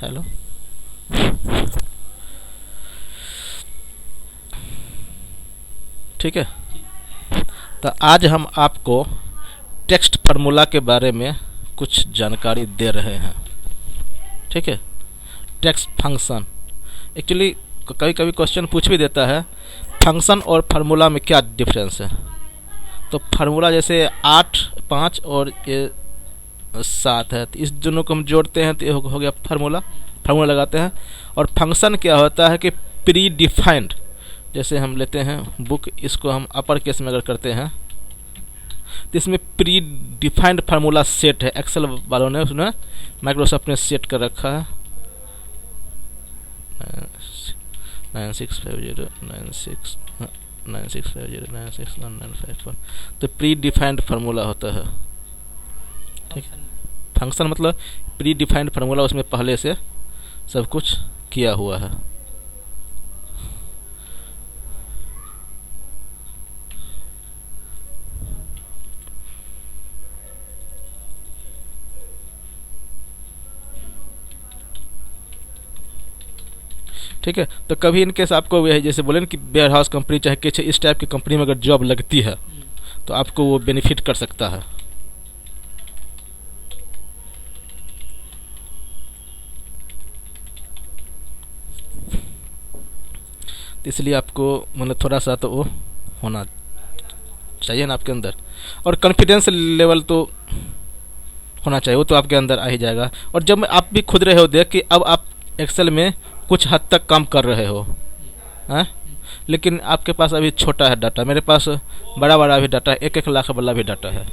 Hello. ठीक है, तो आज हम आपको टेक्स्ट फार्मूला के बारे में कुछ जानकारी दे रहे हैं। ठीक है, टेक्स्ट फंक्शन एक्चुअली कभी कभी क्वेश्चन पूछ भी देता है फंक्शन और फार्मूला में क्या डिफरेंस है। तो फार्मूला जैसे 8 5 और ये 7 है, तो इस दोनों को हम जोड़ते हैं तो ये हो गया फार्मूला। फार्मूला लगाते हैं। और फंक्शन क्या होता है कि प्री डिफाइंड, जैसे हम लेते हैं बुक, इसको हम अपर केस में अगर करते हैं तो इसमें प्री डिफाइंड फार्मूला सेट है। एक्सेल वालों ने उसने माइक्रोसॉफ्ट ने सेट कर रखा है 9650969650961954। तो प्री डिफाइंड फार्मूला होता है। ठीक है, फंक्शन मतलब प्री डिफाइंड फार्मूला, उसमें पहले से सब कुछ किया हुआ है। ठीक है, तो कभी इनकेस आपको जैसे बोले कि वेयर हाउस कंपनी चाहे कुछ इस टाइप की कंपनी में अगर जॉब लगती है तो आपको वो बेनिफिट कर सकता है। तो इसलिए आपको मतलब थोड़ा सा तो वो होना चाहिए ना आपके अंदर, और कॉन्फिडेंस लेवल तो होना चाहिए, वो तो आपके अंदर आ ही जाएगा। और जब आप भी खुद रहे हो देख कि अब आप एक्सेल में कुछ हद तक काम कर रहे हो हैं, लेकिन आपके पास अभी छोटा है डाटा, मेरे पास बड़ा बड़ा भी डाटा है, 1-1 लाख वाला भी डाटा है,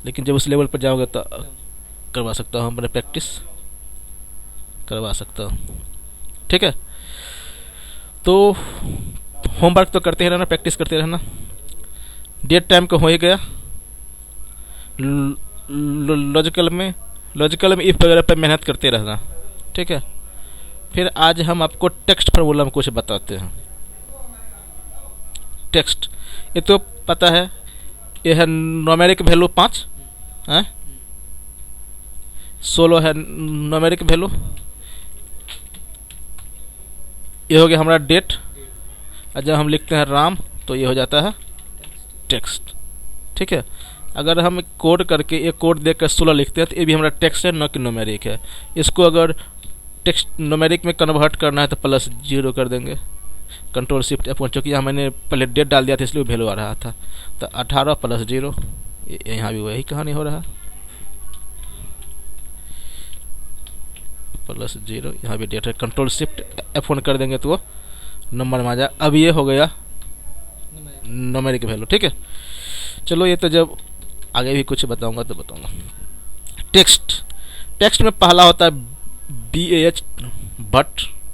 लेकिन जब उस लेवल पर जाओगे तो करवा सकता हूँ, मैंने प्रैक्टिस करवा सकता हूँ। ठीक है, तो होमवर्क तो करते ही रहना, प्रैक्टिस करते रहना। डेट टाइम को हो ही गया। लॉजिकल में इफ वगैरह पर मेहनत करते रहना। ठीक है, फिर आज हम आपको टेक्स्ट फार्मूला में कुछ बताते हैं। टेक्स्ट, ये तो पता है, ये है न्यूमेरिक वैल्यू 5 है, 16 है न्यूमेरिक वैल्यू, ये हो गया हमारा डेट, और जब हम लिखते हैं राम तो ये हो जाता है टेक्स्ट। ठीक है, अगर हम कोड करके एक कोड देकर 16 लिखते हैं तो ये भी हमारा टेक्स्ट है, न कि न्यूमेरिक है। इसको अगर टेक्स्ट न्यूमेरिक में कन्वर्ट करना है तो +0 कर देंगे, कंट्रोल शिफ्ट F1, चूँकि यहाँ मैंने पहले डेट डाल दिया था इसलिए वैल्यू आ रहा था। तो 18 + 0, यहाँ भी वही कहानी हो रहा है, +0, यहाँ भी डेट है, कंट्रोल शिफ्ट F1 कर देंगे तो वो नंबर में आ जाए। अब ये हो गया न्यूमेरिक वैल्यू। ठीक है, चलो ये तो जब आगे भी कुछ बताऊंगा तो बताऊंगा। टेक्स्ट में पहला होता है BAH,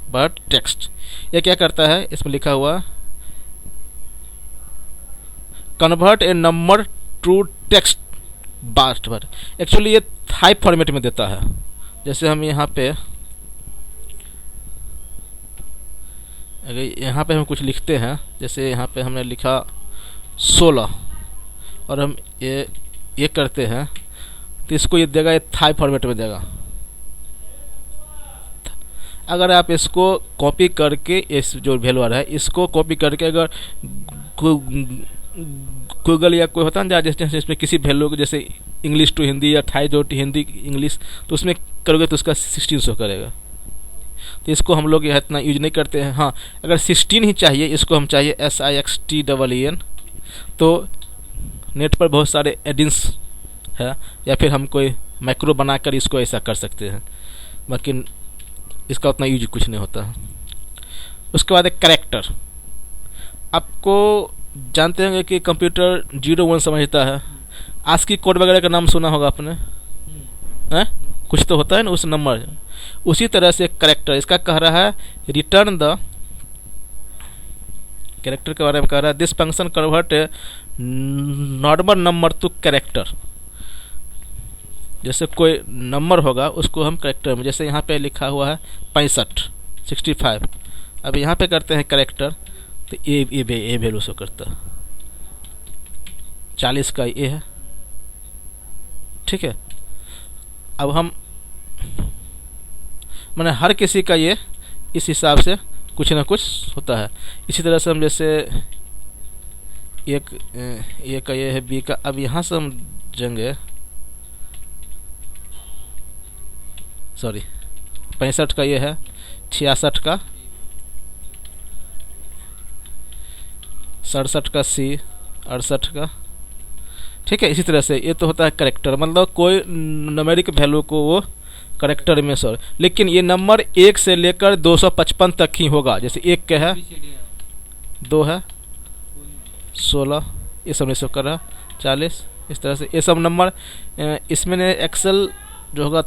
बट टेक्स्ट। ये क्या करता है, इसमें लिखा हुआ convert a number to text bast but. Actually ये हाई फॉर्मेट में देता है। जैसे हम यहाँ पे अगर यहाँ पे हम कुछ लिखते हैं, जैसे यहाँ पे हमने लिखा 16 और हम ये करते हैं तो इसको ये देगा, ये थाई फॉर्मेट में देगा। अगर आप इसको कॉपी करके, इस जो वैल्यू आ रहा है इसको कॉपी करके अगर गूगल या कोई होता है ना जैसे इसमें किसी वैल्यू को, जैसे इंग्लिश टू हिंदी या थाई जो हिंदी इंग्लिश, तो उसमें करोगे तो उसका 1600 करेगा। तो इसको हम लोग यह इतना यूज नहीं करते हैं। हाँ, अगर 16 ही चाहिए, इसको हम चाहिए SIXTEEN, तो नेट पर बहुत सारे एडिंस है, या फिर हम कोई मैक्रो बनाकर इसको ऐसा कर सकते हैं, बाकी इसका उतना यूज कुछ नहीं होता है। उसके बाद एक कैरेक्टर, आपको जानते होंगे कि कंप्यूटर 0-1 समझता है। ASCII कोड वगैरह का नाम सुना होगा आपने, हैं? कुछ तो होता है ना उस नंबर। उसी तरह से कैरेक्टर इसका कह रहा है रिटर्न द, कैरेक्टर के बारे में कह रहा है this function convert normal number two character. जैसे कोई नंबर होगा उसको हम कैरेक्टर में, जैसे यहाँ पे लिखा हुआ है 65 अब यहाँ पे करते हैं कैरेक्टर तो ए वैल्यू शो करता है, 40 का ए है। ठीक है, अब हम मैंने हर किसी का ये इस हिसाब से कुछ ना कुछ होता है। इसी तरह से हम जैसे एक ए का ये है, बी का, अब यहाँ से हम जाएंगे, सॉरी 65 का ये है, 66 का, 67 का सी, 68 का, ठीक है। इसी तरह से ये तो होता है करेक्टर, मतलब कोई न्यूमेरिक वैल्यू को वो करेक्टर में सर, लेकिन ये नंबर 1 से लेकर 255 तक ही होगा। जैसे 1 का है, 2 है, 16, ये सब नहीं शो कर रहा, 40, इस तरह से ये सब नंबर। इसमें एक्सेल जो होगा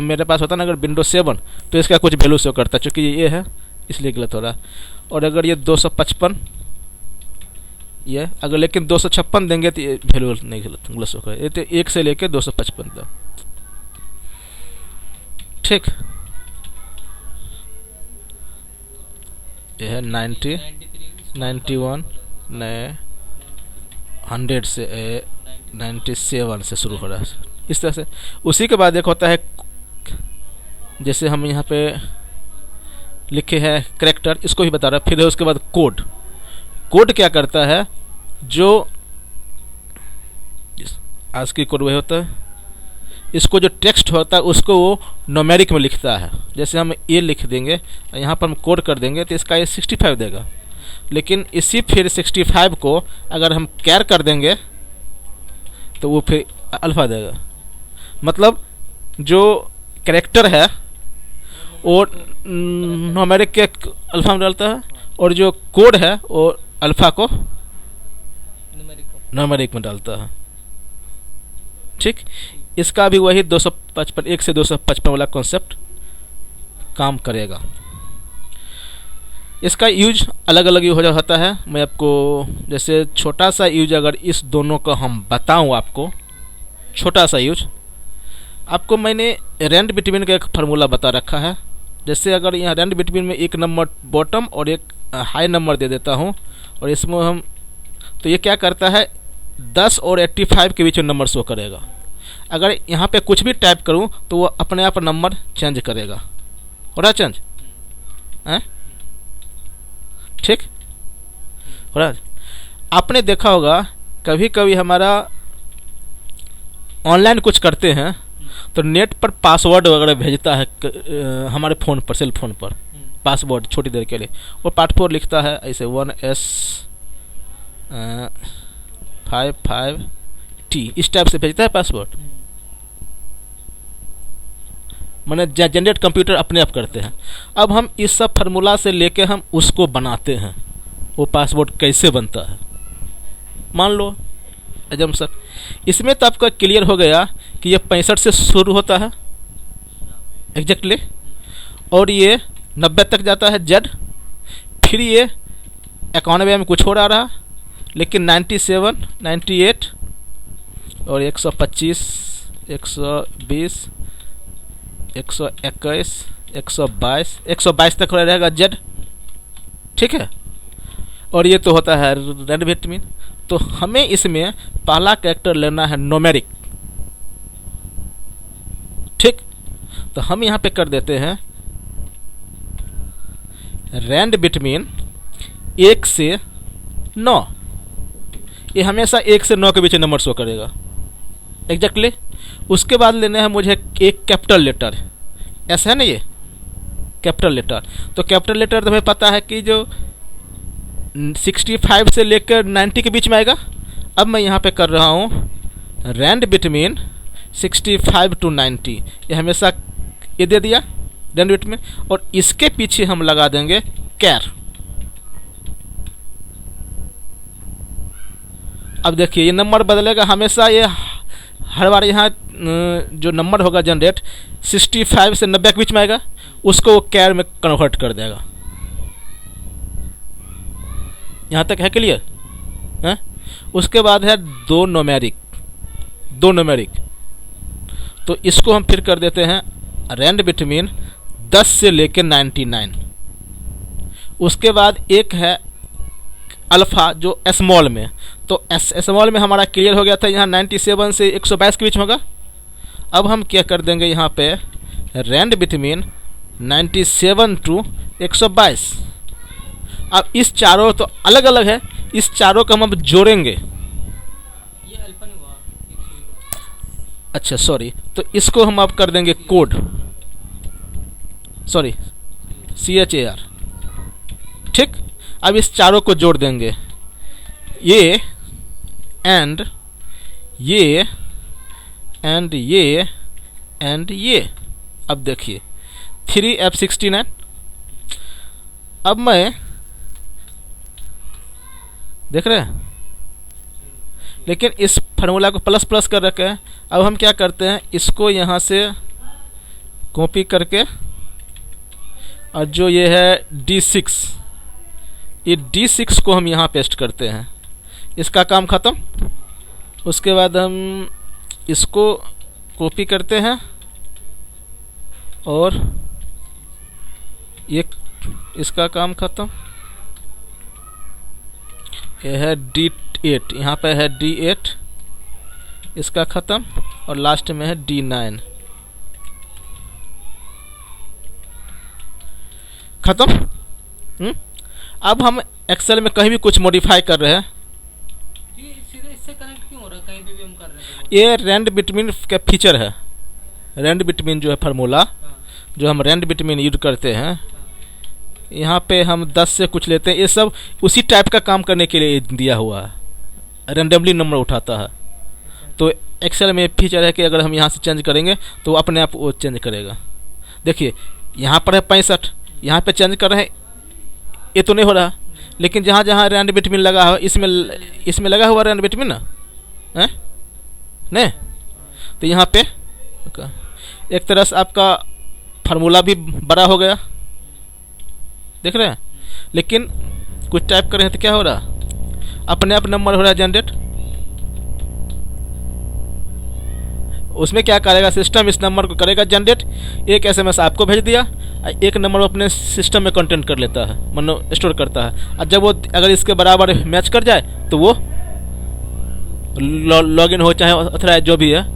मेरे पास होता ना अगर विंडोज 7, तो इसका कुछ वैल्यू शो करता है, चूँकि ये है इसलिए गलत हो रहा है। और अगर ये 255 ये अगर लेकिन 256 देंगे तो ये वैल्यू नहीं गलत शो करेगा। ये तो 1 से लेकर 255 तक, ठीक। ये है 90, 91, 100 से 97 से शुरू हो रहा है, इस तरह से। उसी के बाद एक होता है, जैसे हम यहाँ पे लिखे हैं करेक्टर, इसको ही बता रहा है। फिर है उसके बाद कोड। कोड क्या करता है, जो आज की कोड वही होता है, इसको जो टेक्स्ट होता है उसको वो न्यूमेरिक में लिखता है। जैसे हम ए लिख देंगे, यहाँ पर हम कोड कर देंगे तो इसका ये 65 देगा, लेकिन इसी फिर 65 को अगर हम कैर कर देंगे तो वो फिर अल्फ़ा देगा। मतलब जो कैरेक्टर है वो न्यूमेरिक के अल्फ़ा में डालता है, और जो कोड है वो अल्फ़ा को न्यूमेरिक में डालता है, ठीक। इसका भी वही 255, 1 से 255 वाला कॉन्सेप्ट काम करेगा। इसका यूज अलग अलग हो जाता है। मैं आपको जैसे छोटा सा यूज अगर इस दोनों का हम बताऊं, आपको छोटा सा यूज आपको मैंने रेंड बिटवीन का एक फार्मूला बता रखा है। जैसे अगर यहाँ रेंड बिटवीन में एक नंबर बॉटम और एक हाई नंबर दे देता हूँ, और इसमें हम तो ये क्या करता है 10 और 85 के बीच में नंबर शो करेगा। अगर यहाँ पे कुछ भी टाइप करूँ तो वो अपने आप नंबर चेंज करेगा। हो रहा चेंज है, ठीक हो रहा। आपने देखा होगा कभी कभी हमारा ऑनलाइन कुछ करते हैं तो नेट पर पासवर्ड वगैरह भेजता है हमारे फ़ोन पर, सेल फोन पर पासवर्ड छोटी देर के लिए, वो पासवर्ड लिखता है ऐसे 1S55T, इस टाइप से भेजता है पासवर्ड। मैंने जनरेट कंप्यूटर अपने आप करते हैं। अब हम इस सब फार्मूला से लेके हम उसको बनाते हैं, वो पासवर्ड कैसे बनता है। मान लो एजम्पशन, इसमें तो आपका क्लियर हो गया कि ये 65 से शुरू होता है एग्जैक्टली, और ये 90 तक जाता है जेड, फिर ये 91 में कुछ हो रहा, लेकिन 97, 98 और 125, 120, 121, 122 तक रहेगा जेड, ठीक है। और ये तो होता है रेंड बिटवीन। तो हमें इसमें पहला कैरेक्टर लेना है न्यूमेरिक, ठीक। तो हम यहाँ पे कर देते हैं रेंड बिटवीन 1 से 9, ये हमेशा 1 से 9 के बीच नंबर शो करेगा एग्जैक्टली। उसके बाद लेने हैं मुझे एक कैपिटल लेटर, ऐसा है ना, ये कैपिटल लेटर। तो कैपिटल लेटर तो हमें पता है कि जो 65 से लेकर 90 के बीच में आएगा। अब मैं यहाँ पे कर रहा हूँ रेंड बिटवीन 65 to 90, ये हमेशा ये दे दिया रेंड बिटवीन, और इसके पीछे हम लगा देंगे कैर। अब देखिए ये नंबर बदलेगा हमेशा, ये हर बार यहाँ जो नंबर होगा जनरेट 65 से 90 के बीच में आएगा, उसको वो कैर में कन्वर्ट कर देगा। यहाँ तक है क्लियर है। उसके बाद है दो न्यूमेरिक, तो इसको हम फिर कर देते हैं रेंड बिटवीन 10 से लेकर 99। उसके बाद एक है अल्फ़ा जो स्मॉल में, तो स्मॉल में हमारा क्लियर हो गया था, यहाँ 97 से 122 के बीच होगा। अब हम क्या कर देंगे यहाँ पे रेंड बिटवीन 97 टू 122। अब इस चारों तो अलग अलग है, इस चारों को हम अब जोड़ेंगे। ये अल्फा नहीं हुआ 100। अच्छा सॉरी, तो इसको हम अब कर देंगे कोड, सॉरी CHAR। ठीक, अब इस चारों को जोड़ देंगे, ये एंड ये एंड ये एंड ये। अब देखिए 3F69। अब मैं देख रहे हैं, लेकिन इस फार्मूला को प्लस प्लस कर रखे हैं। अब हम क्या करते हैं, इसको यहाँ से कॉपी करके, और जो ये है D6, ये D6 को हम यहाँ पेस्ट करते हैं, इसका काम ख़त्म। उसके बाद हम इसको कॉपी करते हैं और ये इसका काम ख़त्म। ये है D8, यहाँ पे है D8, इसका ख़त्म, और लास्ट में है D9 ख़त्म। अब हम एक्सेल में कहीं भी कुछ मॉडिफाई कर रहे हैं, ये सीधा इससे कनेक्ट क्यों हो रहा है? कहीं पे भी हम कर रहे हैं तो ये रैंड बिटवीन का फीचर है। रैंड बिटवीन जो है फार्मूला, हाँ, जो हम रैंड बिटवीन यूज करते हैं, हाँ। यहाँ पे हम 10 से कुछ लेते हैं। ये सब उसी टाइप का काम करने के लिए दिया हुआ है, रैंडमली नंबर उठाता है। तो एक्सेल में फीचर है कि अगर हम यहाँ से चेंज करेंगे तो वो अपने आप वो चेंज करेगा। देखिए यहाँ पर है 65, यहाँ पे चेंज कर रहे हैं, ये तो नहीं हो रहा, लेकिन जहाँ जहाँ रैंड बिटवीन लगा हुआ, इसमें लगा हुआ रैंड बिटवीन ना है नहीं, तो यहाँ पे एक तरह से आपका फार्मूला भी बड़ा हो गया, देख रहे हैं। लेकिन कुछ टाइप कर रहे हैं तो क्या हो रहा, अपने आप नंबर हो रहा है जनरेट। उसमें क्या करेगा सिस्टम, इस नंबर को करेगा जनरेट, एक SMS आपको भेज दिया, एक नंबर वो अपने सिस्टम में कंटेंट कर लेता है, मतलब स्टोर करता है। और जब वो अगर इसके बराबर मैच कर जाए तो वो लॉगिन हो, चाहे ऑथराइज जो भी है।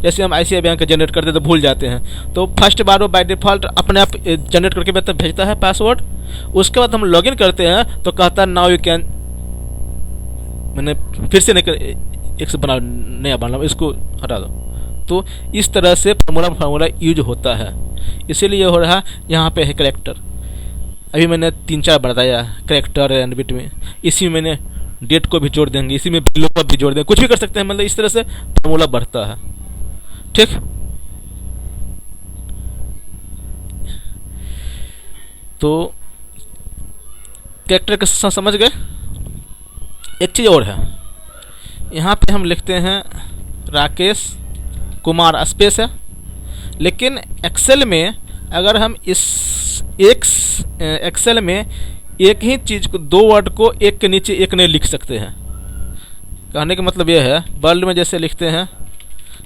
जैसे हम ICICI बैंक का जनरेट करते तो भूल जाते हैं, तो फर्स्ट बार वो बाय डिफ़ॉल्ट अपने आप जनरेट करके भेजता है पासवर्ड। उसके बाद हम लॉगिन करते हैं तो कहता है नाउ यू कैन, मैंने फिर से एक से बना नया बना, इसको हटा दो। तो इस तरह से फार्मूला यूज होता है, इसीलिए हो रहा। यहाँ पे है करेक्टर, अभी मैंने 3-4 बताया, करेक्टर एंड बिटवीन। इसी में मैंने डेट को भी जोड़ देंगे, इसी में बिलो को भी जोड़ देंगे, कुछ भी कर सकते हैं। मतलब इस तरह से फार्मूला बढ़ता है। ठीक, तो कैरेक्टर के समझ गए। एक चीज़ और है, यहाँ पे हम लिखते हैं राकेश कुमार स्पेस है, लेकिन एक्सेल में अगर हम इस एक्सेल में एक ही चीज़ को, 2 वर्ड को एक के नीचे एक नहीं लिख सकते हैं। कहने का मतलब यह है, वर्ल्ड में जैसे लिखते हैं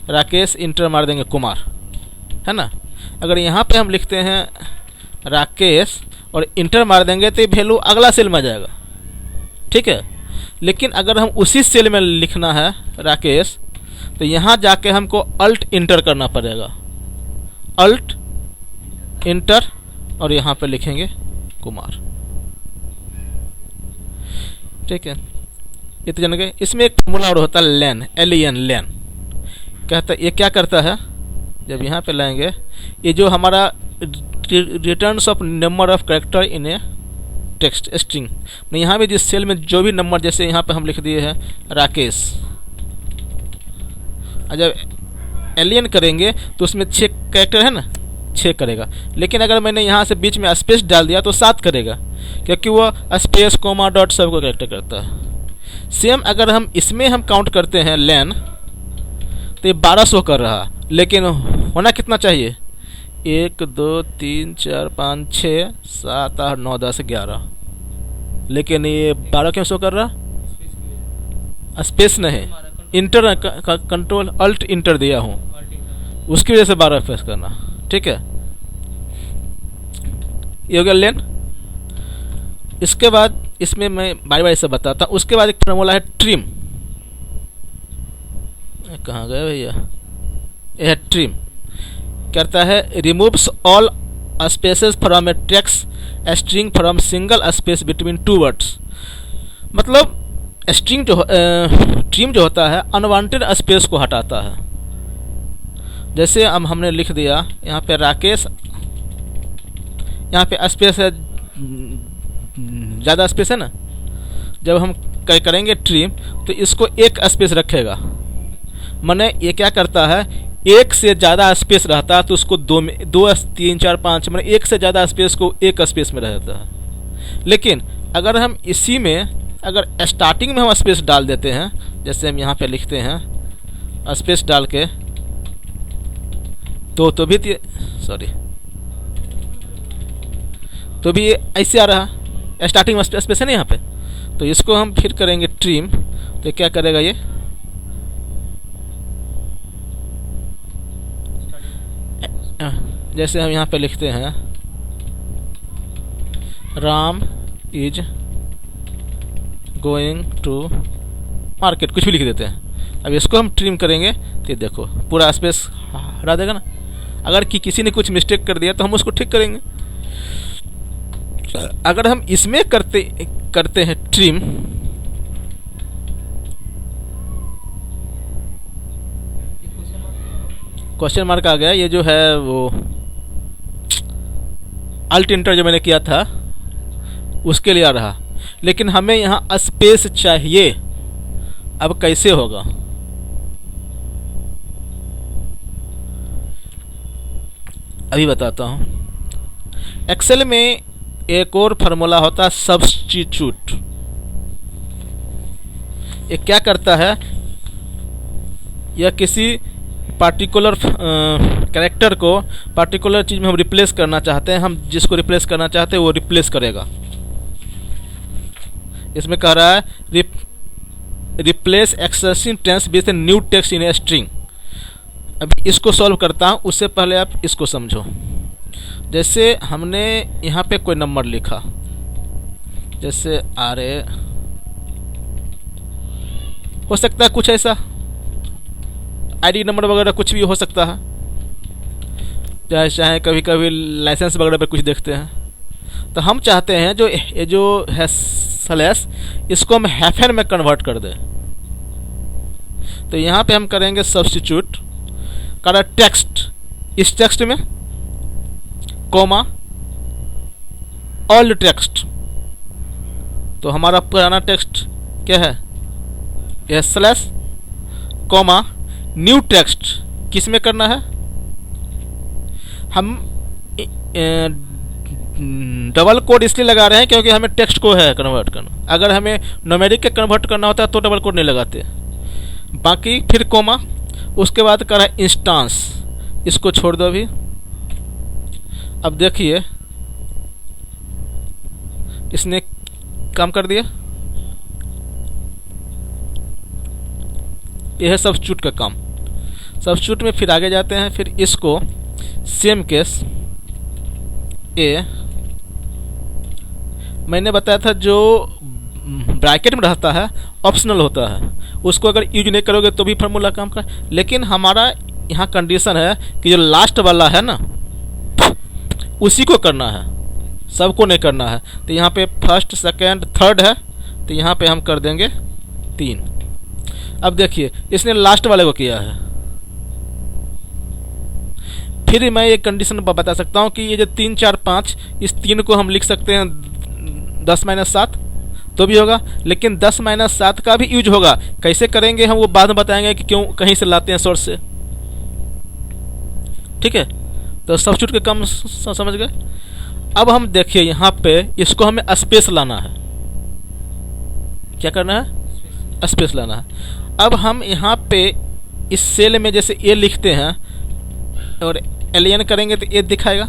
राकेश, इंटर मार देंगे कुमार, है ना। अगर यहाँ पे हम लिखते हैं राकेश और इंटर मार देंगे तो ये वैल्यू अगला सेल में आ जाएगा, ठीक है। लेकिन अगर हम उसी सेल में लिखना है राकेश, तो यहाँ जाके हमको अल्ट इंटर करना पड़ेगा, अल्ट इंटर, और यहाँ पे लिखेंगे कुमार। ठीक है, ये तो जान गए। इसमें एक फॉर्मूला और होता है लेन, LEN, लेन। कहता है ये क्या करता है, जब यहाँ पे लाएंगे, ये जो हमारा returns of number of character in A text string, यहाँ भी जिस सेल में जो भी नंबर, जैसे यहाँ पे हम लिख दिए हैं राकेश, जब LEN करेंगे तो उसमें 6 कैरेक्टर है ना, 6 करेगा। लेकिन अगर मैंने यहाँ से बीच में स्पेस डाल दिया तो 7 करेगा, क्योंकि वो स्पेस कोमा डॉट सबको कैरेक्टर करता है। सेम अगर हम इसमें हम काउंट करते हैं लेन, तो ये 1200 कर रहा, लेकिन होना कितना चाहिए, 1 2 3 4 5 6 7 8 9 10 11, लेकिन ये 12 क्यों शो कर रहा, स्पेस नहीं, इंटर कंट्रोल अल्ट इंटर दिया हूँ, उसकी वजह से 12 फेस करना। ठीक है, ये हो गया लेन। इसके बाद इसमें मैं बारी बारी से बताता हूँ। उसके बाद एक फॉर्मूला है ट्रिम, कहाँ गए भैया, यह ट्रिम करता है removes all spaces from A text string from single space between two words. मतलब स्ट्रिंग जो ट्रिम जो होता है अनवांटेड स्पेस को हटाता है। जैसे अब हमने लिख दिया यहाँ पे राकेश, यहाँ पे स्पेस है, ज़्यादा स्पेस है ना, जब हम करेंगे ट्रिम तो इसको एक स्पेस रखेगा, माने ये क्या करता है, एक से ज़्यादा स्पेस रहता है तो उसको दो में, 2 3 4 5 माने एक से ज़्यादा स्पेस को एक स्पेस में रहता है। लेकिन अगर हम इसी में अगर स्टार्टिंग में हम स्पेस डाल देते हैं, जैसे हम यहाँ पे लिखते हैं स्पेस डाल के, तो भी तो भी ये ऐसे आ रहा, स्टार्टिंग में स्पेस है ना यहाँ पे। तो इसको हम फिर करेंगे ट्रिम, तो क्या करेगा ये, जैसे हम यहाँ पे लिखते हैं Ram is going to market, कुछ भी लिख देते हैं। अब इसको हम ट्रिम करेंगे तो देखो पूरा स्पेस हटा देगा ना। अगर किसी ने कुछ मिस्टेक कर दिया तो हम उसको ठीक करेंगे। अगर हम इसमें करते हैं ट्रिम, क्वेश्चन मार्क आ गया, ये जो है वो अल्ट इंटर जो मैंने किया था उसके लिए आ रहा, लेकिन हमें यहाँ स्पेस चाहिए। अब कैसे होगा, अभी बताता हूँ। एक्सेल में एक और फार्मूला होता है सब्स्टिट्यूट। ये क्या करता है, यह किसी पार्टिकुलर कैरेक्टर को पार्टिकुलर चीज़ में हम रिप्लेस करना चाहते हैं, हम जिसको रिप्लेस करना चाहते हैं वो रिप्लेस करेगा। इसमें कह रहा है replace excessive tense with new text in a string. अभी इसको सॉल्व करता हूँ, उससे पहले आप इसको समझो। जैसे हमने यहाँ पे कोई नंबर लिखा, जैसे RA, हो सकता है कुछ ऐसा ID नंबर वगैरह कुछ भी हो सकता है, चाहे कभी कभी लाइसेंस वगैरह पे कुछ देखते हैं। तो हम चाहते हैं जो ये जो है स्लैश, इसको हम हैफन में कन्वर्ट कर दें। तो यहाँ पे हम करेंगे सब्स्टिट्यूट करा टेक्स्ट, इस टेक्स्ट में कोमा ओल्ड टेक्स्ट। तो हमारा पुराना टेक्स्ट क्या है, यह स्लैश कोमा न्यू टेक्स्ट किस में करना है, हम डबल कोड इसलिए लगा रहे हैं क्योंकि हमें टेक्स्ट को है कन्वर्ट करना। अगर हमें न्यूमेरिक के कन्वर्ट करना होता है तो डबल कोड नहीं लगाते। बाकी फिर कोमा, उसके बाद करा इंस्टांस, इसको छोड़ दो अभी। अब देखिए इसने काम कर दिया। यह है सब्स्टिट्यूट का काम। सब्स्टिट्यूट में फिर आगे जाते हैं, फिर इसको सेम केस ए, मैंने बताया था जो ब्रैकेट में रहता है ऑप्शनल होता है, उसको अगर यूज नहीं करोगे तो भी फार्मूला काम कर। लेकिन हमारा यहाँ कंडीशन है कि जो लास्ट वाला है ना उसी को करना है, सबको नहीं करना है। तो यहाँ पे फर्स्ट सेकंड थर्ड है, तो यहाँ पे हम कर देंगे 3। अब देखिए इसने लास्ट वाले को किया है। फिर मैं एक कंडीशन बता सकता हूँ कि ये जो 3 4 5, इस 3 को हम लिख सकते हैं 10-7 तो भी होगा, लेकिन 10-7 का भी यूज होगा। कैसे करेंगे हम वो बाद में बताएंगे कि क्यों कहीं से लाते हैं सोर्स से। ठीक है, तो सब्स्टिट्यूट के काम समझ गए। अब हम देखिए यहाँ पे इसको हमें स्पेस लाना है। क्या करना है, स्पेस लाना है। अब हम यहाँ पे इस सेल में जैसे ए लिखते हैं और एलियन करेंगे तो ए दिखाएगा।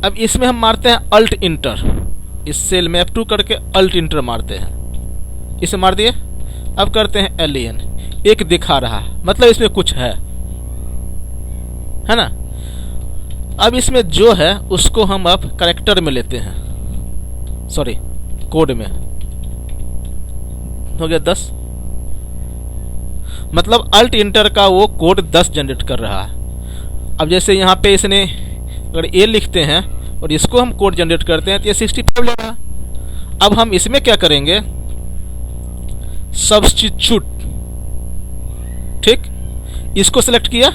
अब इसमें हम मारते हैं अल्ट इंटर, इस सेल में F2 करके अल्ट इंटर मारते हैं, इसे मार दिए। अब करते हैं एलियन, एक दिखा रहा है, मतलब इसमें कुछ है ना। अब इसमें जो है उसको हम अब कैरेक्टर में लेते हैं, सॉरी कोड में। हो गया 10, मतलब अल्ट इंटर का वो कोड 10 जनरेट कर रहा है। अब जैसे यहाँ पे इसने अगर ए लिखते हैं और इसको हम कोड जनरेट करते हैं तो ये 65 ले रहा है। अब हम इसमें क्या करेंगे, सब्स्टिट्यूट, ठीक, इसको सेलेक्ट किया।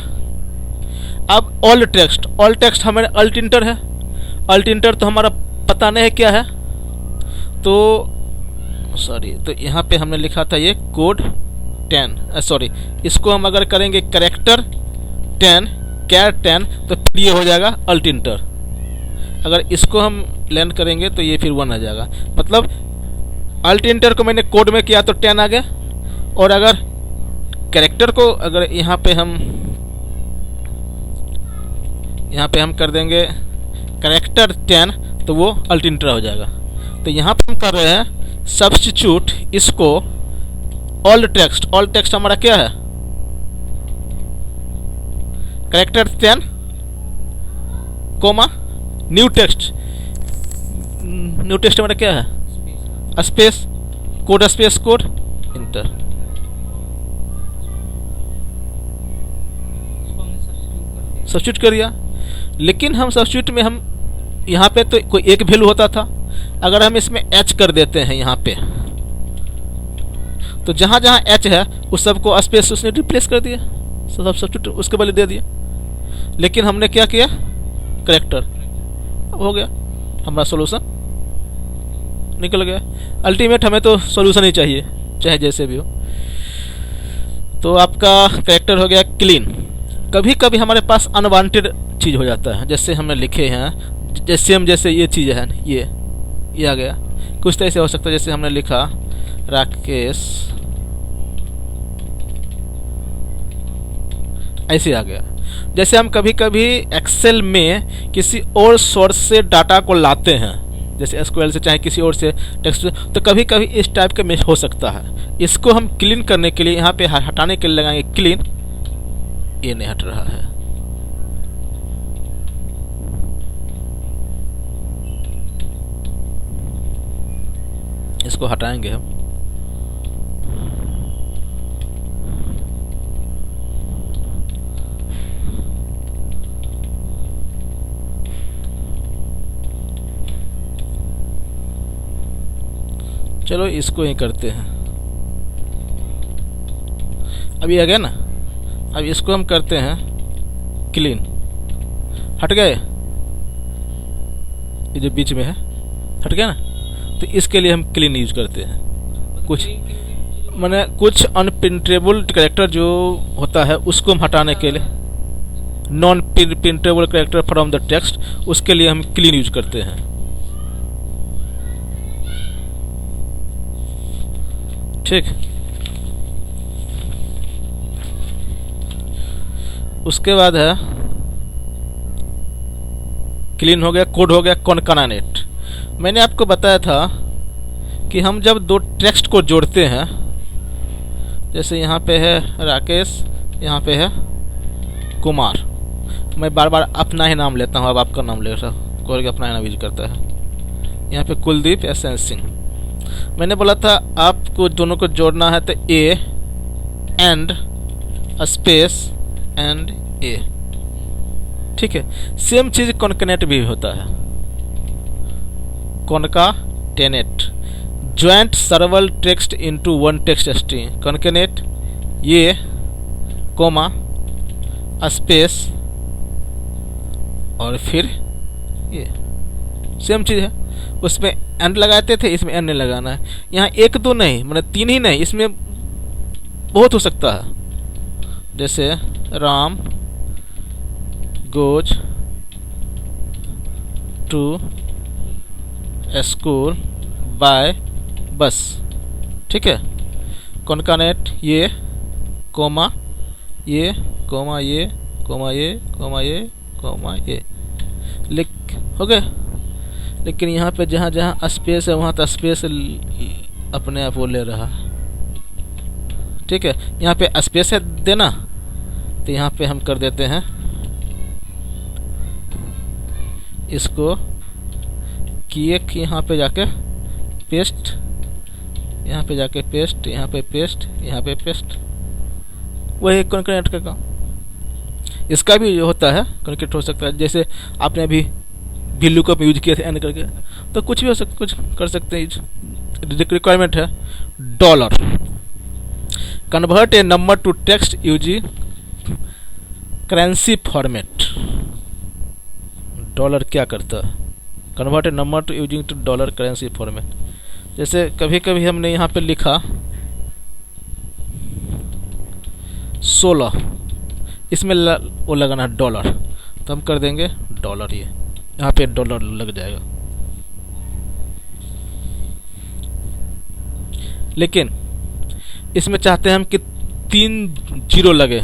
अब ऑल टेक्स्ट हमारे अल्ट इंटर है, अल्ट इंटर तो हमारा पता नहीं है क्या है, तो सॉरी, तो यहाँ पे हमने लिखा था ये कोड 10, सॉरी, इसको हम अगर करेंगे करेक्टर 10 कैर 10 तो फिर ये हो जाएगा अल्ट इंटर। अगर इसको हम लैंड करेंगे तो ये फिर 1 आ जाएगा। मतलब अल्ट इंटर को मैंने कोड में किया तो 10 आ गया, और अगर कैरेक्टर को अगर यहाँ पे हम कर देंगे कैरेक्टर 10 तो वो अल्ट इंटर हो जाएगा। तो यहाँ पे हम कर रहे हैं सब्स्टिट्यूट इसको ऑल टेक्स्ट हमारा क्या है, कैरेक्टर 10 कोमा न्यू टेक्स्ट हमारा क्या है, स्पेस कोड इंटर। सब्स्टिट्यूट कर दिया। लेकिन हम सब्स्टिट्यूट में हम यहाँ पे तो कोई एक वैल्यू होता था, अगर हम इसमें एच कर देते हैं यहाँ पे, तो जहाँ जहाँ एच है उस सबको स्पेस उसने रिप्लेस कर दिया, सब सब्स्टिट्यूट उसके बदले दे दिया। लेकिन हमने क्या किया, करेक्टर, अब हो गया हमारा सॉल्यूशन निकल गया। अल्टीमेट हमें तो सॉल्यूशन ही चाहिए चाहे जैसे भी हो। तो आपका करेक्टर हो गया क्लीन। कभी कभी हमारे पास अनवांटेड चीज़ हो जाता है, जैसे हमने लिखे हैं जैसे ये चीज़ है, ये आ गया। कुछ तो ऐसे हो सकता है जैसे हमने लिखा राकेश, ऐसे आ गया। जैसे हम कभी कभी एक्सेल में किसी और सोर्स से डाटा को लाते हैं, जैसे एसक्यूएल से चाहे किसी और से टेक्स्ट, तो कभी कभी इस टाइप का मिस हो सकता है। इसको हम क्लीन करने के लिए यहाँ पे हटाने के लिए लगाएंगे क्लीन। ये नहीं हट रहा है, इसको हटाएंगे हम। चलो इसको ही करते हैं। अभी आ गया ना, अब इसको हम करते हैं क्लीन। हट गए, ये जो बीच में है हट गया ना, तो इसके लिए हम क्लीन यूज करते हैं। कुछ माने कुछ अनप्रिंटेबल कैरेक्टर जो होता है उसको हम हटाने के लिए, non printable character from the text, उसके लिए हम क्लीन यूज करते हैं। ठीक, उसके बाद है क्लीन हो गया, कोड हो गया कॉनकानानेट। मैंने आपको बताया था कि हम जब दो टेक्स्ट को जोड़ते हैं, जैसे यहाँ पे है राकेश, यहाँ पे है कुमार, मैं बार बार अपना ही नाम लेता हूँ, अब आपका नाम ले रहा हूँ, कोई अपना ही नाम यूज करता है। यहाँ पे कुलदीप एसएन सिंह। मैंने बोला था आपको दोनों को जोड़ना है तो A and space and A, ठीक है। सेम चीज कॉन्कनेट भी होता है, concatenate, joins several text into one text string. Concat ये कोमा स्पेस और फिर ये सेम चीज है। उसमें एंड लगाते थे, इसमें एंड नहीं लगाना है। यहाँ एक दो नहीं, मतलब तीन ही नहीं, इसमें बहुत हो सकता है। जैसे Ram goes to school by bus, ठीक है। कॉनकानेट ये कोमा ये कोमा ये कोमा ये कोमा ये कोमा ये लिख हो गए। लेकिन यहाँ पे जहाँ जहाँ स्पेस है वहाँ तो स्पेस अपने आप वो ले रहा, ठीक है। यहाँ पे स्पेस है देना, तो यहाँ पे हम कर देते हैं इसको किए कि यहाँ पे जाके पेस्ट, यहाँ पे जाके पेस्ट, यहाँ पे पेस्ट, यहाँ पे पेस्ट, वही कॉन्कनेट का काम। इसका भी जो होता है कॉन्कनेट हो सकता है। जैसे आपने अभी भी लुकअप यूज किए थे एन करके, तो कुछ भी हो सकता, कुछ कर सकते हैं यूज। रिक्वायरमेंट है dollar, convert a number to text using currency format. Dollar क्या करता है, convert a number to using to dollar currency format. जैसे कभी कभी हमने यहाँ पे लिखा 16, इसमें वो लगाना है डॉलर, तो हम कर देंगे डॉलर, ये यहाँ पे डॉलर लग जाएगा। लेकिन इसमें चाहते हैं हम कि 3 जीरो लगे,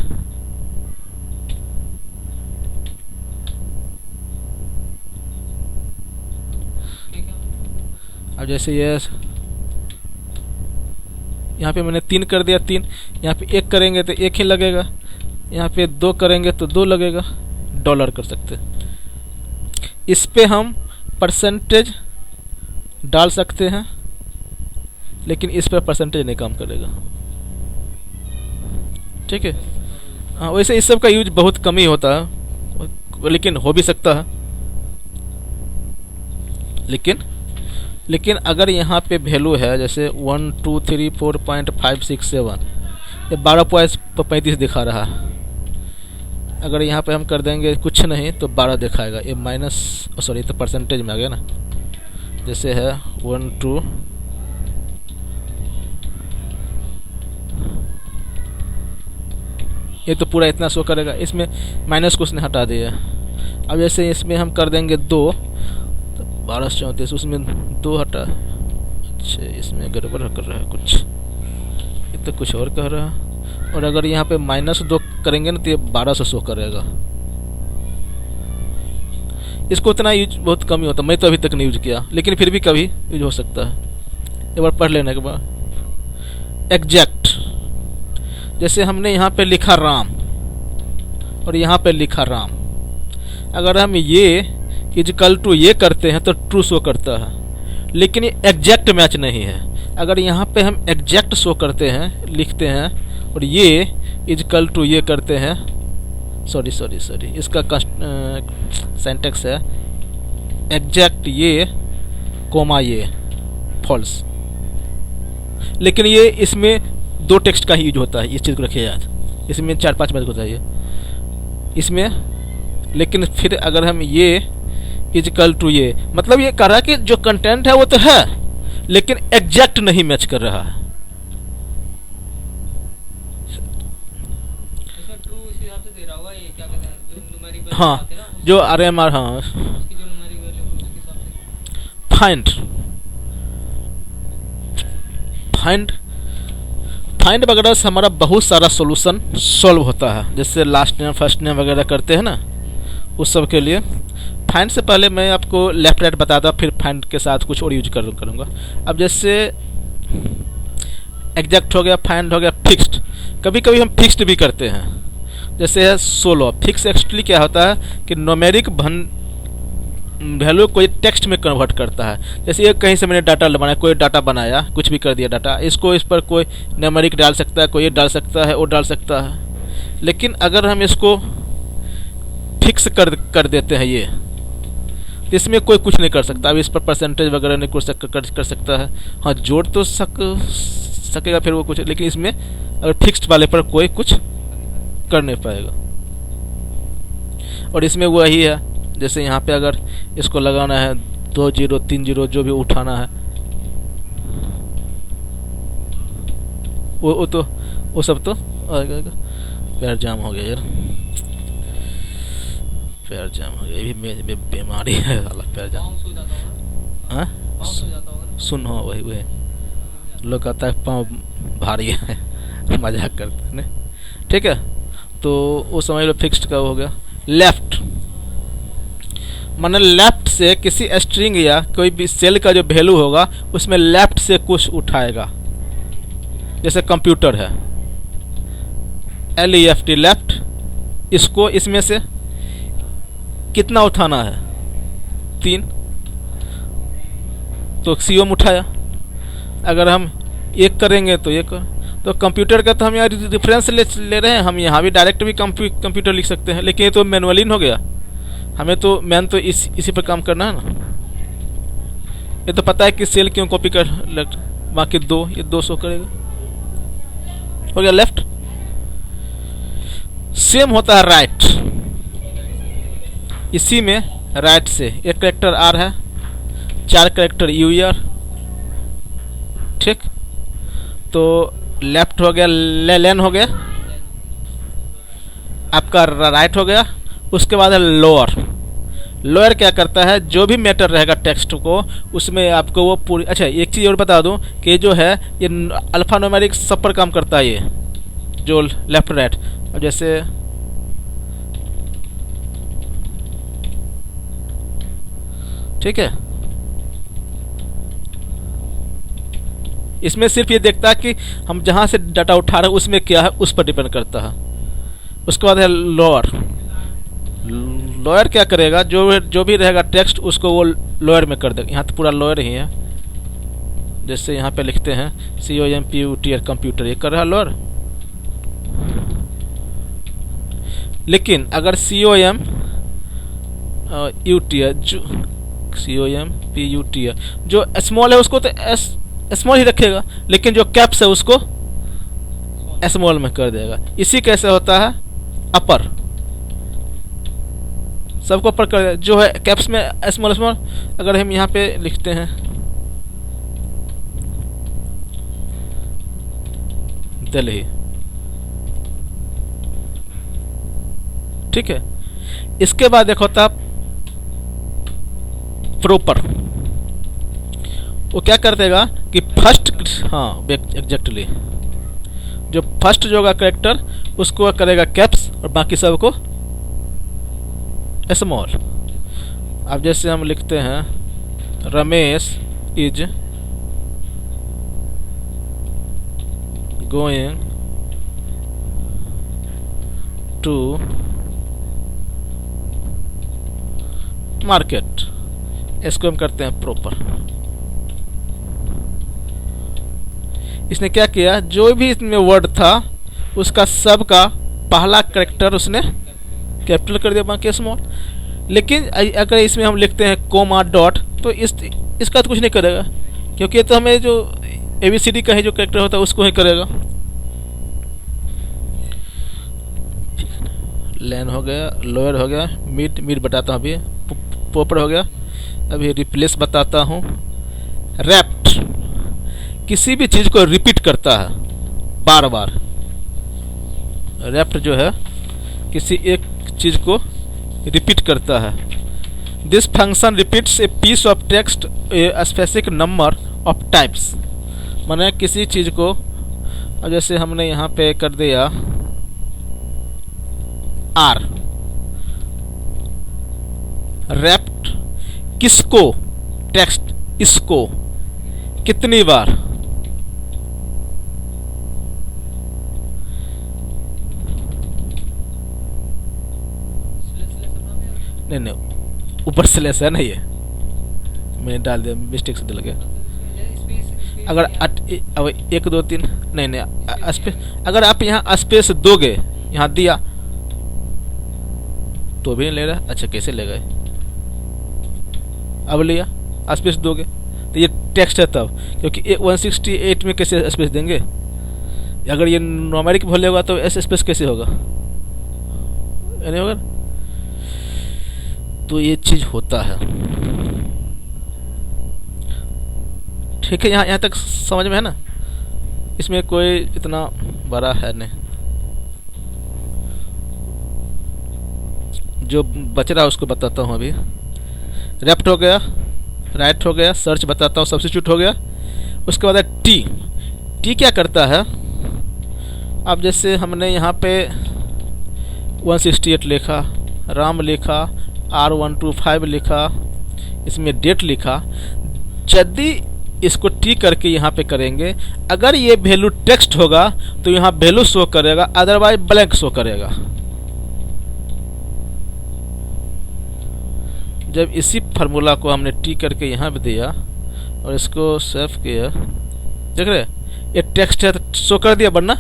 अब जैसे ये यहाँ पे मैंने 3 कर दिया, 3, यहाँ पे 1 करेंगे तो 1 ही लगेगा, यहाँ पे 2 करेंगे तो 2 लगेगा, डॉलर कर सकते हैं। इस पे हम परसेंटेज डाल सकते हैं, लेकिन इस पर परसेंटेज नहीं काम करेगा, ठीक है। हाँ, वैसे इस सब का यूज बहुत कम ही होता है, लेकिन हो भी सकता है। लेकिन अगर यहाँ पे वैल्यू है जैसे 1 2 3 4.567, ये 12.35 दिखा रहा है, अगर यहाँ पे हम कर देंगे कुछ नहीं तो 12 दिखाएगा, ये माइनस सॉरी तो परसेंटेज में आ गया ना। जैसे है 1 2 ये तो पूरा इतना शो करेगा, इसमें माइनस कुछ ने हटा दिया। अब जैसे इसमें हम कर देंगे 2 तो 1234, उसमें 2 हटा, अच्छा इसमें गड़बड़ कर रहा है कुछ, ये तो कुछ और कह रहा है। और अगर यहाँ पे -2 करेंगे ना तो ये 1200 शो करेगा। इसको उतना यूज बहुत कम ही होता, मैं तो अभी तक नहीं यूज किया, लेकिन फिर भी कभी यूज हो सकता है, एक बार पढ़ लेने के बाद। एग्जैक्ट, जैसे हमने यहाँ पे लिखा राम और यहाँ पे लिखा राम, अगर हम ये इक्वल टू ये करते हैं तो ट्रू शो करता है, लेकिन ये एग्जैक्ट मैच नहीं है। अगर यहाँ पे हम एग्जैक्ट शो करते हैं, लिखते हैं, और ये इक्वल टू ये करते हैं, सॉरी इसका सिंटैक्स है एग्जैक्ट ये कोमा ये फॉल्स, लेकिन ये इसमें 2 टेक्स्ट का ही यूज होता है, इस चीज़ को रखिए याद। इसमें 4-5 बार होता है ये इसमें, लेकिन फिर अगर हम ये इक्वल टू ये, मतलब ये कह रहा है कि जो कंटेंट है वो तो है, लेकिन एग्जैक्ट नहीं मैच कर रहा है। इसमें ट्रू इस हिसाब से दे रहा होगा, ये क्या कहते हैं जो न्यूमेरिक वैल्यू हाँ, आते हैं ना, जो RMR, हाँ उसकी जो न्यूमेरिक वैल्यू है उसके हिसाब से। फाइंड वगैरह से हमारा बहुत सारा सॉल्यूशन सॉल्व होता है, जैसे लास्ट नेम फर्स्ट नेम वगैरह करते हैं ना, उस सब के लिए। फाइंड से पहले मैं आपको लेफ्ट राइट बताता, फिर फाइंड के साथ कुछ और यूज करूँगा। अब जैसे एग्जैक्ट हो गया, फाइंड हो गया, फिक्स्ड, कभी कभी हम फिक्स्ड भी करते हैं, जैसे है 16। फिक्स एक्चुअली क्या होता है कि न्यूमेरिक वैल्यू को टेक्स्ट में कन्वर्ट करता है। जैसे ये कहीं से मैंने डाटा बनाया, कोई डाटा बनाया, कुछ भी कर दिया डाटा, इसको इस पर कोई न्यूमेरिक डाल सकता है, कोई ये डाल सकता है, वो डाल सकता है। लेकिन अगर हम इसको फिक्स कर देते हैं ये, इसमें कोई कुछ नहीं कर सकता। अब इस पर परसेंटेज वगैरह नहीं कर सकता है, हाँ जोड़ तो सकेगा फिर वो कुछ, लेकिन इसमें अगर फिक्स्ड वाले पर कोई कुछ कर नहीं पाएगा। और इसमें वही है, जैसे यहाँ पे अगर इसको लगाना है 2 0 3 0 जो भी उठाना है, वो सब तो आएगा। पैर जाम हो गया यार, पैर जाम हो गया, ये भी बीमारी है साला, पैर जाम। पाँव सो जाता होगा, हाँ पाँव सो जाता होगा। सुन हो वही लोग कहता है पाँव भारी है, मजाक करते हैं, ठीक है। तो वो समझ लो फिक्स्ड का हो गया। लेफ्ट माने लेफ्ट से किसी स्ट्रिंग या कोई भी सेल का जो वैल्यू होगा उसमें लेफ्ट से कुछ उठाएगा, जैसे कंप्यूटर है LEFT लेफ्ट, इसको इसमें से कितना उठाना है 3, तो COM उठाया। अगर हम 1 करेंगे तो 1, तो कंप्यूटर का तो हम यहाँ रेफरेंस ले रहे हैं, हम यहाँ भी डायरेक्ट भी कंप्यूटर लिख सकते हैं, लेकिन ये तो मैनुअली हो गया, हमें तो मैन तो इसी पर काम करना है ना। ये तो पता है कि सेल क्यों कॉपी कर लग, बाकी दो, ये 200 करेगा। हो गया लेफ्ट। सेम होता है राइट। इसी में राइट से एक करेक्टर आर है, 4 करेक्टर यू आर, ठीक। तो लेफ्ट हो गया, लेन हो गया, आपका राइट हो गया। उसके बाद है लोअर। लोअर क्या करता है, जो भी मैटर रहेगा टेक्स्ट को उसमें आपको वो पूरी। अच्छा एक चीज़ और बता दूं कि जो है ये अल्फा न्यूमेरिक सब पर काम करता है, ये जो लेफ्ट राइट। अब जैसे ठीक है, इसमें सिर्फ ये देखता है कि हम जहाँ से डाटा उठा रहे हैं उसमें क्या है, उस पर डिपेंड करता है। उसके बाद है लोअर। लोअर क्या करेगा, जो भी रहेगा टेक्स्ट उसको वो लोअर में कर देगा। यहाँ तो पूरा लोअर ही है। जैसे यहाँ पे लिखते हैं COMPUTER कंप्यूटर, ये कर रहा है लोअर। लेकिन अगर COMPUTER जो स्मॉल है उसको तो स्मॉल ही रखेगा, लेकिन जो कैप्स है उसको स्मॉल में कर देगा। इसी कैसे होता है अपर, सबको अपर कर देगा। जो है कैप्स में स्मॉल स्मॉल, अगर हम यहाँ पे लिखते हैं दिल्ली, ठीक है। इसके बाद देखो तब प्रॉपर, वो क्या कर देगा कि फर्स्ट, हाँ एग्जैक्टली, जो फर्स्ट जो होगा करेक्टर उसको करेगा कैप्स और बाकी सब को स्मॉल। अब जैसे हम लिखते हैं Ramesh is going to market, इसको हम करते हैं प्रॉपर। इसने क्या किया, जो भी इसमें वर्ड था उसका सब का पहला करेक्टर उसने कैपिटल कर दिया, बाकी स्मॉल। लेकिन अगर इसमें हम लिखते हैं कोमा डॉट तो इसका तो कुछ नहीं करेगा, क्योंकि ये तो हमें जो ABCD का ही जो करेक्टर होता है उसको ही करेगा। लेन हो गया, लोअर हो गया, मिड बताता हूँ अभी, प्रॉपर हो गया। अभी रिप्लेस बताता हूँ। रैप्ट किसी भी चीज़ को रिपीट करता है बार बार। रैप्ट जो है किसी एक चीज़ को रिपीट करता है। This function repeats a piece of text a specific number of types. माने किसी चीज़ को, अब जैसे हमने यहाँ पे कर दिया आर, रैप्ट किसको, टेक्स्ट इसको कितनी बार, नहीं ऊपर स्लैश है ना, ये मैंने डाल दिया, मिस्टेक से डल गया। अगर अब 1 2 3 नहीं स्पेस, अगर आप यहाँ स्पेस दोगे, यहाँ दिया तो भी नहीं ले रहा। अच्छा कैसे ले गए, अब लिया स्पेस दोगे तो ये टेक्स्ट है तब, क्योंकि 168 में कैसे स्पेस देंगे। अगर ये न्यूमेरिक वैल्यू होगा तो ऐसे स्पेस कैसे होगा, नहीं होगा। तो ये चीज होता है, ठीक है। यहाँ तक समझ में है ना, इसमें कोई इतना बड़ा है नहीं। जो बच रहा है उसको बताता हूँ अभी। लेफ्ट हो गया, राइट हो गया, सर्च बताता हूँ, सब्स्टिट्यूट हो गया। उसके बाद है टी क्या करता है। अब जैसे हमने यहाँ पे 168 लिखा, राम लिखा, R125 लिखा, इसमें डेट लिखा। यदि इसको टी करके यहाँ पे करेंगे, अगर ये वैल्यू टेक्स्ट होगा तो यहाँ वैल्यू शो करेगा, अदरवाइज ब्लैंक शो करेगा। जब इसी फार्मूला को हमने टी करके यहाँ पे दिया और इसको सेव किया, देख रहे ये टेक्स्ट है तो शो कर दिया, वरना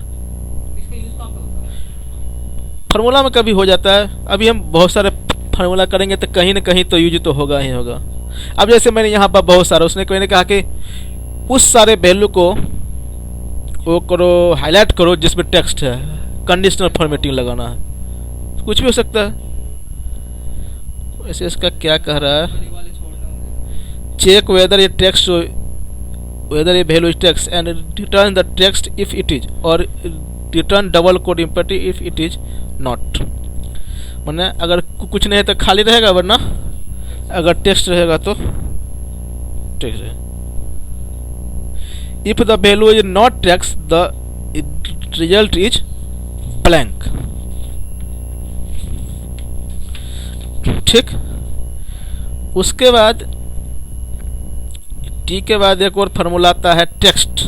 फार्मूला में कभी हो जाता है। अभी हम बहुत सारे फार्मूला करेंगे तो कहीं ना कहीं तो यूज तो होगा ही होगा। अब जैसे मैंने यहाँ पर बहुत सारा, उसने मैंने कहा कि उस सारे वैल्यू को वो करो, हाईलाइट करो जिसमें टेक्स्ट है, कंडीशनल फॉर्मेटिंग लगाना है, कुछ भी हो सकता है। वैसे इसका क्या कह रहा है, मेरे वाले छोड़ना होंगे। चेक वेदर ये टेक्स्ट, वेदर ये value is text and return the text if it is, और return double quote imperative if it is not. माने अगर कुछ नहीं है तो खाली रहेगा, वरना अगर टेक्स्ट रहेगा तो टेक्स्ट है। If the value is not text the result is blank. ठीक, उसके बाद टी के बाद एक और फार्मूला आता है टेक्स्ट।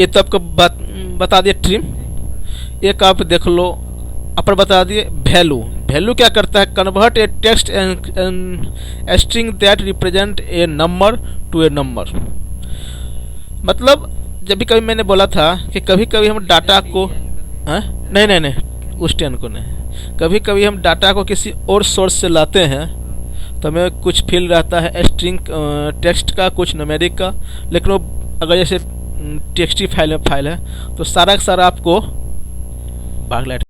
ये तो आपको बता दिए ट्रिम। एक आप देख लो, अपर बता दिए वैल्यू। वैल्यू क्या करता है, convert A text and string that represent a number to A number. मतलब जब भी कभी मैंने बोला था कि कभी कभी हम डाटा को, नहीं नहीं नहीं उस टेन को नहीं, कभी कभी हम डाटा को किसी और सोर्स से लाते हैं तो हमें कुछ फील रहता है स्ट्रिंग टेक्स्ट का, कुछ न्यूमेरिक का, लेकिन वो अगर जैसे टेक्स्टी फाइल है तो सारा का सारा आपको बागलाइट